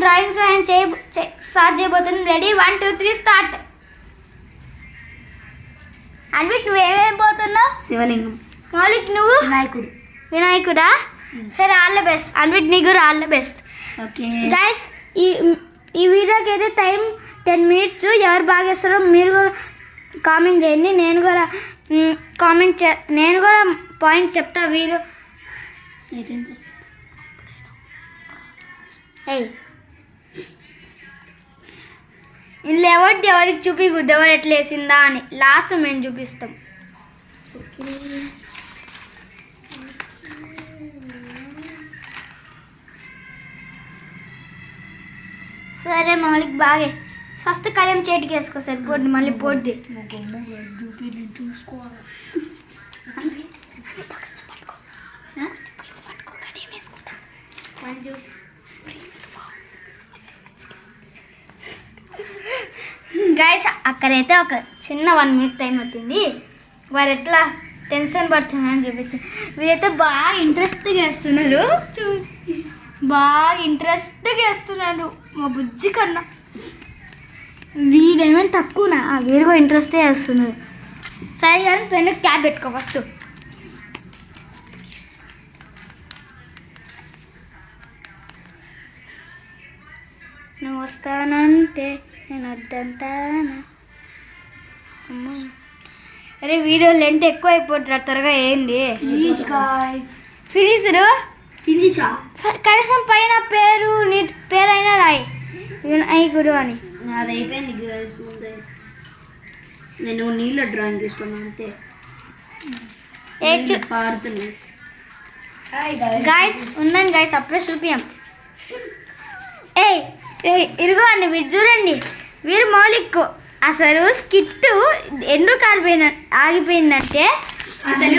Drawing start చేయబోతున్నాం. Ready 1 2 3 start. Anvik నువ్వేమేం పోతున్నావు? శివలింగం. మౌలిక్ నువ్వు? వినాయకుడా? సరే, ఆల్ ద బెస్ట్. అన్విక్ నీకు కూడా all the best. Okay guys, ఈ వీడియోకి అయితే టైం 10 minutes. ఎవరు బాగా చేస్తారో మీరు కూడా కామెంట్ చేయండి. నేను కూడా పాయింట్స్ చెప్తా. వీరు ఇందులో ఎవరికి చూపిగుద్దు ఎవరు ఎట్లా వేసిందా అని లాస్ట్ మేము చూపిస్తాం. సరే మౌలిక్ బాగే ఫస్ట్ కడియం చేతికి వేసుకో సరిపోద్ది. మళ్ళీ పోద్ది. చూసుకోవాలి. గైస్, అక్కడైతే ఒక చిన్న 1 minute టైం అవుతుంది. వారు ఎట్లా టెన్షన్ పడుతున్నారని చూపించారు. వీరైతే బాగా ఇంట్రెస్ట్గా వేస్తున్నారు. బాగా ఇంట్రెస్ట్గా వేస్తున్నారు మా బుజ్జి కన్నా. వీడేమైనా తక్కువనా? వీరు కూడా ఇంట్రెస్ట్గా వేస్తున్నారు. సరే కానీ పెన్ను క్యాప్ పెట్టుకో ఫస్ట్. నువ్వు వస్తానంటే నేను వద్దంటానా. అరే వీడియో లెంత్ ఎక్కువ అయిపోతున్నారు. త్వరగా ఏంటి ఫినిషా? కనీసం పైన పేరు నీ పేరైనా రాయి వినాయకుడు అని. అది అయిపోయింది గైస్. ముందే నేను నీళ్ళ డ్రాయింగ్ ఇస్తున్నాను అంతే. పారుతున్నాయి గైస్. ఉందండి గైస్, అప్పుడే చూపియం. ఇరుగో అండి, మీరు చూడండి. వీరు మౌలిక్ అసలు స్కిట్ ఎందుకు ఆగిపోయిందంటే అసలు